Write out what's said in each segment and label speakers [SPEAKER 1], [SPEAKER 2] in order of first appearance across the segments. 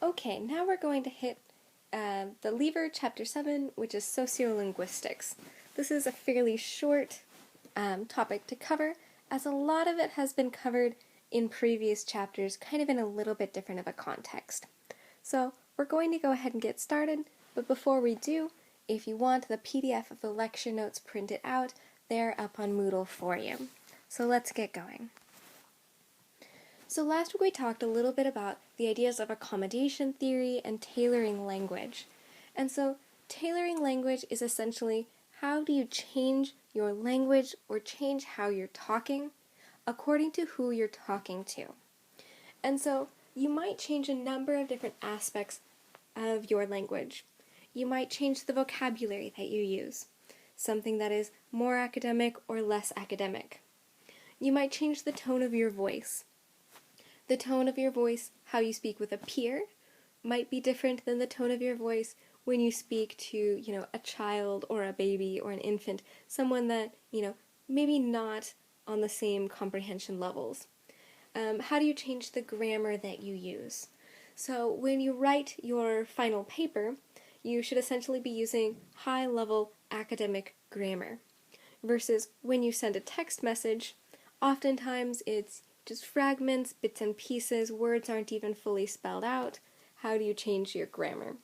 [SPEAKER 1] Okay, now we're going to hit the lever, chapter 7, which is sociolinguistics. This is a fairly short topic to cover, as a lot of it has been covered in previous chapters, kind of in a little bit different of a context. So we're going to go ahead and get started, but before we do, if you want the PDF of the lecture notes printed out, they're up on Moodle for you. So let's get going. So last week we talked a little bit about the ideas of accommodation theory and tailoring language. And so tailoring language is essentially how do you change your language or change how you're talking according to who you're talking to. And so you might change a number of different aspects of your language. You might change the vocabulary that you use, something that is more academic or less academic. You might change the tone of your voice. The tone of your voice, how you speak with a peer, might be different than the tone of your voice when you speak to, a child or a baby or an infant, someone that, maybe not on the same comprehension levels. How do you change the grammar that you use? So when you write your final paper, you should essentially be using high-level academic grammar, versus when you send a text message, oftentimes it's just fragments, bits and pieces, words aren't even fully spelled out. How do you change your grammar?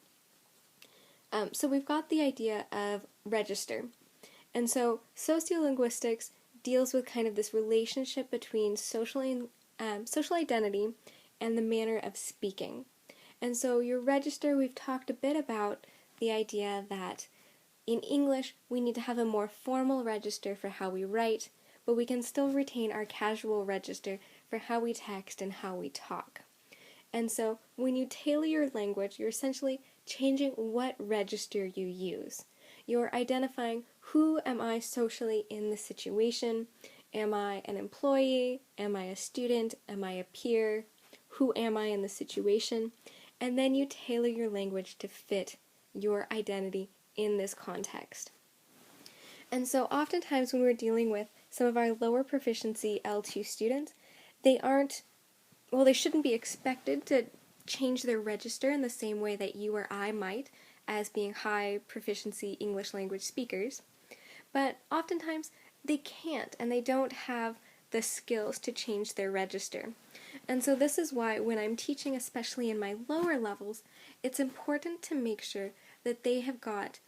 [SPEAKER 1] So we've got the idea of register. And so sociolinguistics deals with kind of this relationship between social identity and the manner of speaking. And so your register, we've talked a bit about the idea that in English we need to have a more formal register for how we write, but we can still retain our casual register for how we text and how we talk. And so when you tailor your language, you're essentially changing what register you use. You're identifying who am I socially in the situation. Am I an employee? Am I a student? Am I a peer? Who am I in the situation? And then you tailor your language to fit your identity in this context. And so oftentimes when we're dealing with some of our lower proficiency L2 students, they shouldn't be expected to change their register in the same way that you or I might as being high proficiency English language speakers. But oftentimes they can't, and they don't have the skills to change their register. And so this is why when I'm teaching, especially in my lower levels, it's important to make sure that they have got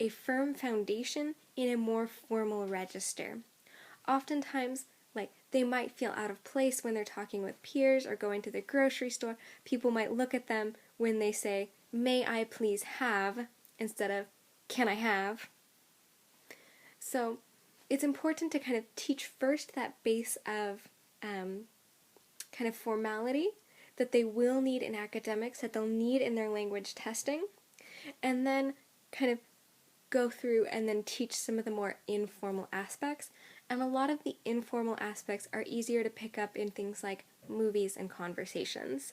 [SPEAKER 1] a firm foundation in a more formal register. Oftentimes, they might feel out of place when they're talking with peers or going to the grocery store. People might look at them when they say, "May I please have?" instead of, "Can I have?" So it's important to kind of teach first that base of kind of formality that they will need in academics, that they'll need in their language testing, and then kind of go through and then teach some of the more informal aspects. And a lot of the informal aspects are easier to pick up in things like movies and conversations.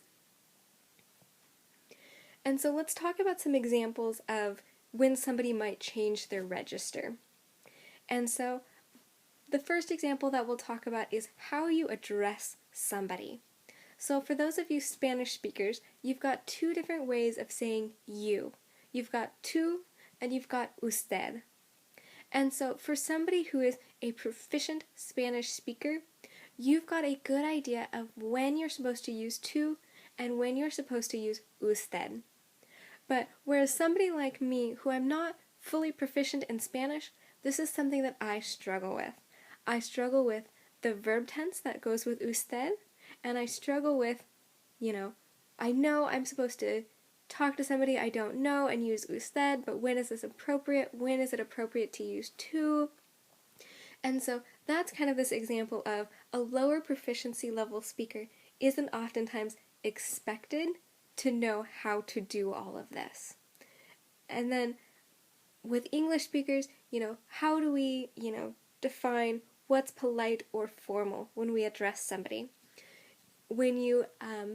[SPEAKER 1] And so let's talk about some examples of when somebody might change their register. And so the first example that we'll talk about is how you address somebody. So for those of you Spanish speakers, you've got two different ways of saying you. You've got tú and you've got usted. And so for somebody who is a proficient Spanish speaker, you've got a good idea of when you're supposed to use tú and when you're supposed to use usted. But whereas somebody like me, who I'm not fully proficient in Spanish, this is something that I struggle with. I struggle with the verb tense that goes with usted, and I struggle with, I know I'm supposed to talk to somebody I don't know and use usted, but when is this appropriate? When is it appropriate to use tú? And so that's kind of this example of a lower proficiency level speaker isn't oftentimes expected to know how to do all of this. And then with English speakers, how do we, define what's polite or formal when we address somebody? When you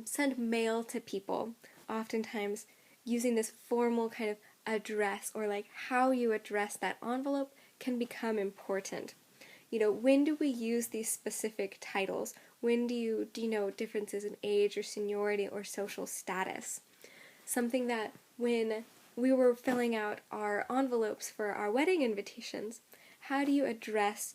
[SPEAKER 1] send mail to people, oftentimes using this formal kind of address or how you address that envelope can become important. When do we use these specific titles? When do you denote differences in age or seniority or social status? Something that when we were filling out our envelopes for our wedding invitations, how do you address,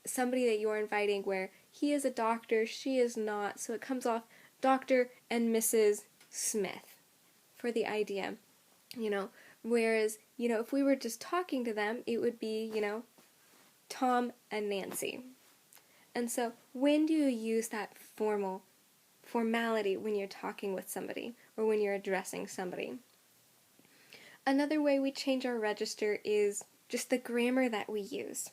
[SPEAKER 1] somebody that you're inviting where he is a doctor, she is not, so it comes off Dr. and Mrs. Smith for the idea, whereas, if we were just talking to them, it would be, Tom and Nancy. And so when do you use that formality when you're talking with somebody or when you're addressing somebody? Another way we change our register is just the grammar that we use.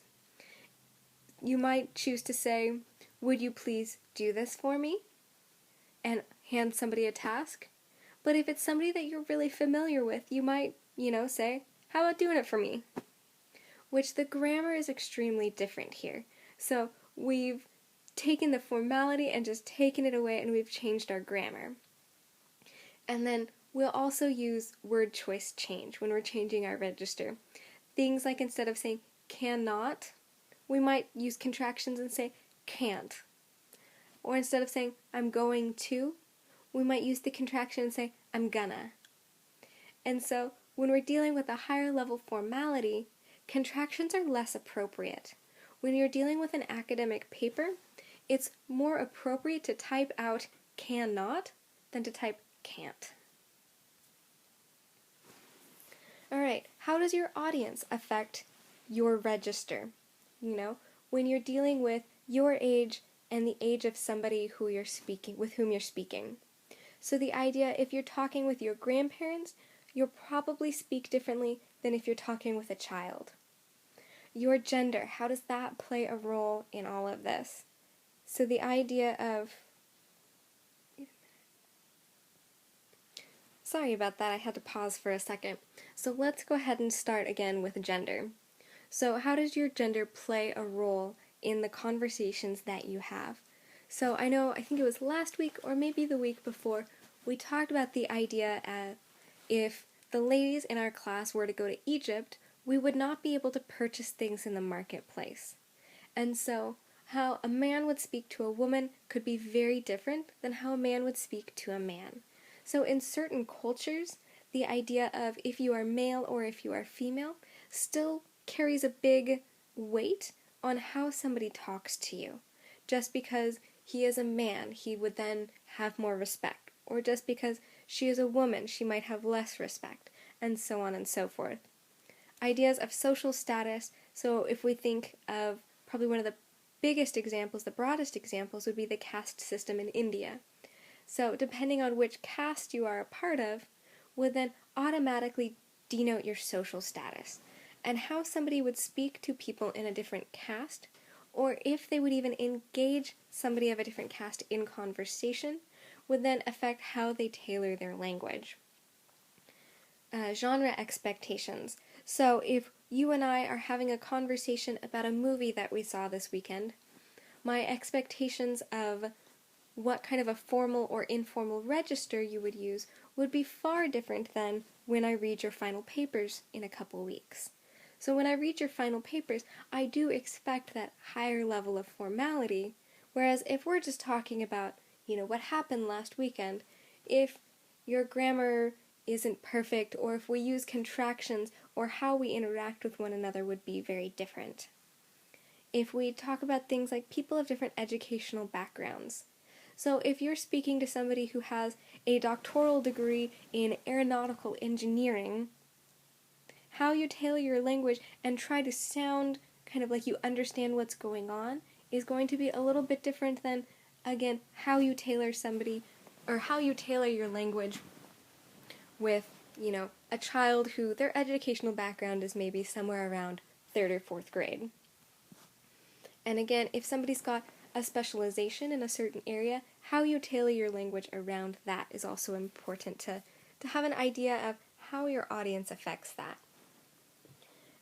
[SPEAKER 1] You might choose to say, "Would you please do this for me?" and hand somebody a task. But if it's somebody that you're really familiar with, you might, say, "How about doing it for me?" Which the grammar is extremely different here. So we've taken the formality and just taken it away, and we've changed our grammar. And then we'll also use word choice change when we're changing our register. Things like instead of saying cannot, we might use contractions and say can't. Or instead of saying I'm going to, we might use the contraction and say I'm gonna. And so when we're dealing with a higher level formality, contractions are less appropriate. When you're dealing with an academic paper, it's more appropriate to type out cannot than to type can't. Alright, how does your audience affect your register? When you're dealing with your age and the age of somebody with whom you're speaking. So the idea, if you're talking with your grandparents, you'll probably speak differently than if you're talking with a child. Your gender, how does that play a role in all of this? So the idea of... Sorry about that, I had to pause for a second. So let's go ahead and start again with gender. So how does your gender play a role in the conversations that you have? So I think it was last week or maybe the week before, we talked about the idea if the ladies in our class were to go to Egypt, we would not be able to purchase things in the marketplace. And so how a man would speak to a woman could be very different than how a man would speak to a man. So in certain cultures, the idea of if you are male or if you are female still carries a big weight on how somebody talks to you. Just because he is a man, he would then have more respect. Or just because she is a woman, she might have less respect, and so on and so forth. Ideas of social status, so if we think of probably one of the biggest examples, the broadest examples, would be the caste system in India. So depending on which caste you are a part of, would then automatically denote your social status, and how somebody would speak to people in a different caste, or if they would even engage somebody of a different caste in conversation, would then affect how they tailor their language. Genre expectations. So if you and I are having a conversation about a movie that we saw this weekend, my expectations of what kind of a formal or informal register you would use would be far different than when I read your final papers in a couple weeks. So when I read your final papers, I do expect that higher level of formality, whereas if we're just talking about, what happened last weekend, if your grammar isn't perfect, or if we use contractions, or how we interact with one another would be very different. If we talk about things like people of different educational backgrounds, so if you're speaking to somebody who has a doctoral degree in aeronautical engineering, how you tailor your language and try to sound kind of like you understand what's going on is going to be a little bit different than, again, how you tailor somebody or how you tailor your language with, a child who their educational background is maybe somewhere around 3rd or 4th grade. And again, if somebody's got a specialization in a certain area, how you tailor your language around that is also important to have an idea of how your audience affects that.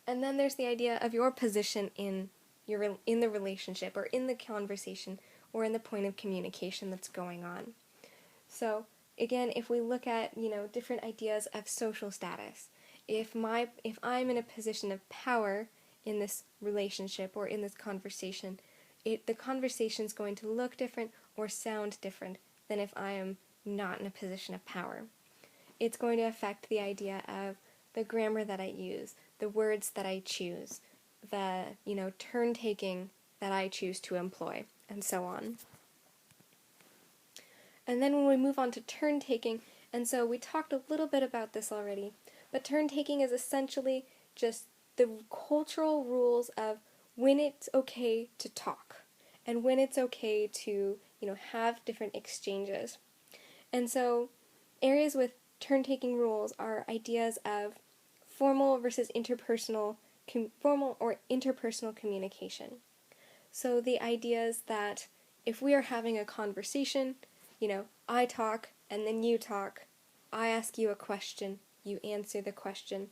[SPEAKER 1] And then there's the idea of your position in the relationship or in the conversation or in the point of communication that's going on. So again, if we look at, different ideas of social status, if I'm in a position of power in this relationship or in this conversation, the conversation's going to look different or sound different than if I am not in a position of power. it's going to affect the idea of the grammar that I use, the words that I choose, the, turn taking that I choose to employ, and so on. And then when we move on to turn taking, and so we talked a little bit about this already, but turn taking is essentially just the cultural rules of when it's okay to talk and when it's okay to, have different exchanges. And so areas with turn-taking rules are ideas of formal versus interpersonal, formal or interpersonal communication. So the ideas that if we are having a conversation, I talk and then you talk, I ask you a question, you answer the question.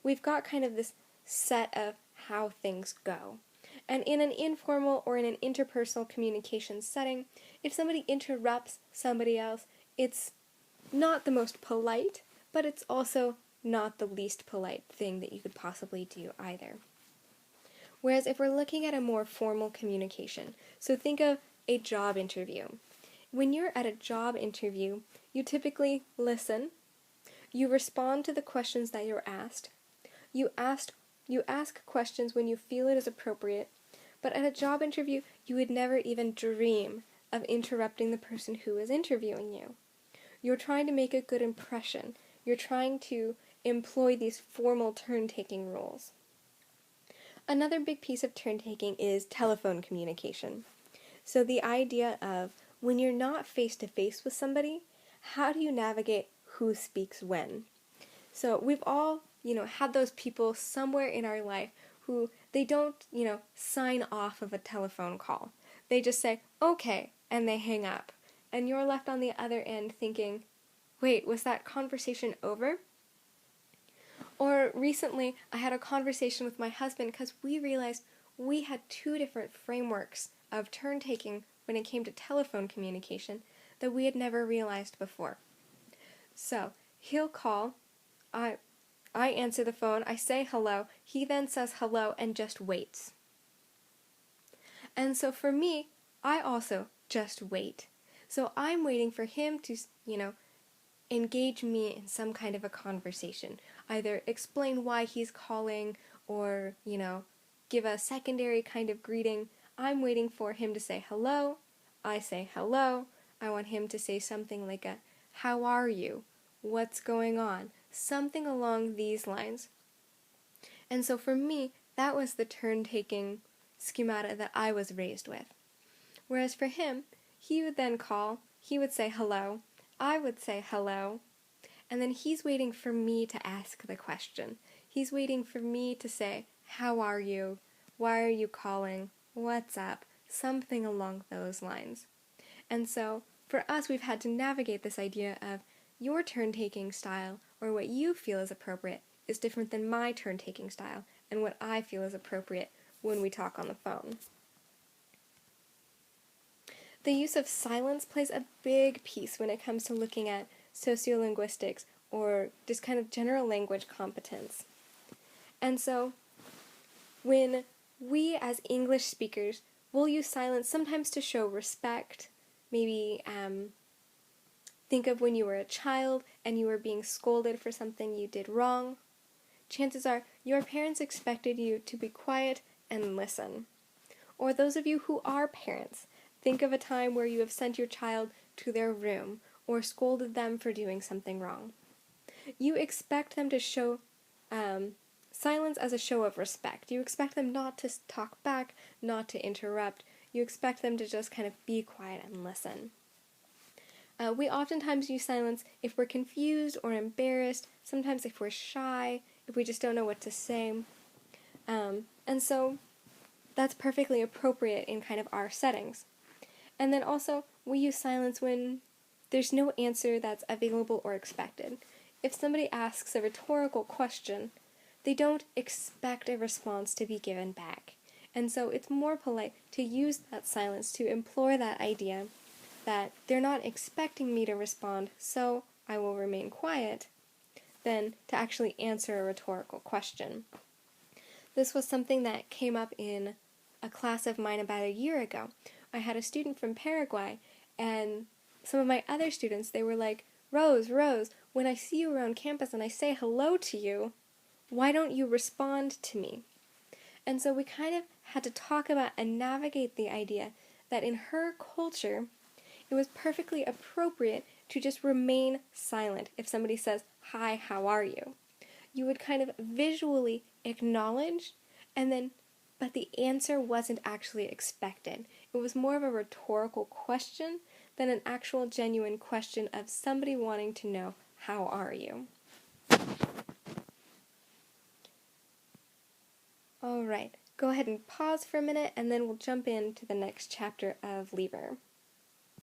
[SPEAKER 1] We've got kind of this set of how things go. And in an informal or in an interpersonal communication setting, if somebody interrupts somebody else, it's not the most polite, but it's also not the least polite thing that you could possibly do either. Whereas if we're looking at a more formal communication, so think of a job interview. When you're at a job interview, you typically listen, you respond to the questions that you're asked, you ask questions when you feel it is appropriate, but at a job interview, you would never even dream of interrupting the person who is interviewing you. You're trying to make a good impression. You're trying to employ these formal turn-taking rules. Another big piece of turn-taking is telephone communication. So the idea of when you're not face-to-face with somebody, how do you navigate who speaks when? So we've all, had those people somewhere in our life who they don't, sign off of a telephone call. They just say, okay, and they hang up. And you're left on the other end thinking, wait, was that conversation over? Or recently, I had a conversation with my husband because we realized we had two different frameworks of turn-taking when it came to telephone communication that we had never realized before. So, he'll call, I answer the phone, I say hello, he then says hello and just waits. And so for me, I also just wait. So I'm waiting for him to, engage me in some kind of a conversation. Either explain why he's calling or, give a secondary kind of greeting. I'm waiting for him to say hello. I say hello. I want him to say something like a, how are you? What's going on? Something along these lines. And so for me, that was the turn-taking schemata that I was raised with. Whereas for him, he would then call, he would say hello, I would say hello, and then he's waiting for me to ask the question. He's waiting for me to say, how are you? Why are you calling? What's up? Something along those lines. And so, for us, we've had to navigate this idea of your turn-taking style, or what you feel is appropriate, is different than my turn-taking style, and what I feel is appropriate when we talk on the phone. The use of silence plays a big piece when it comes to looking at sociolinguistics or just kind of general language competence. And so, when we as English speakers will use silence sometimes to show respect, maybe think of when you were a child and you were being scolded for something you did wrong. Chances are your parents expected you to be quiet and listen. Or those of you who are parents, think of a time where you have sent your child to their room or scolded them for doing something wrong. You expect them to show silence as a show of respect. You expect them not to talk back, not to interrupt. You expect them to just kind of be quiet and listen. We oftentimes use silence if we're confused or embarrassed, sometimes if we're shy, if we just don't know what to say. And so that's perfectly appropriate in kind of our settings. And then also, we use silence when there's no answer that's available or expected. If somebody asks a rhetorical question, they don't expect a response to be given back. And so it's more polite to use that silence to implore that idea that they're not expecting me to respond, so I will remain quiet, than to actually answer a rhetorical question. This was something that came up in a class of mine about a year ago. I had a student from Paraguay, and some of my other students, they were like, Rose, Rose, when I see you around campus and I say hello to you, why don't you respond to me? And so we kind of had to talk about and navigate the idea that in her culture, it was perfectly appropriate to just remain silent if somebody says, "Hi, how are you?" You would kind of visually acknowledge, and then, but the answer wasn't actually expected. It was more of a rhetorical question than an actual genuine question of somebody wanting to know, "How are you?" All right, go ahead and pause for a minute, and then we'll jump into the next chapter of Lieber.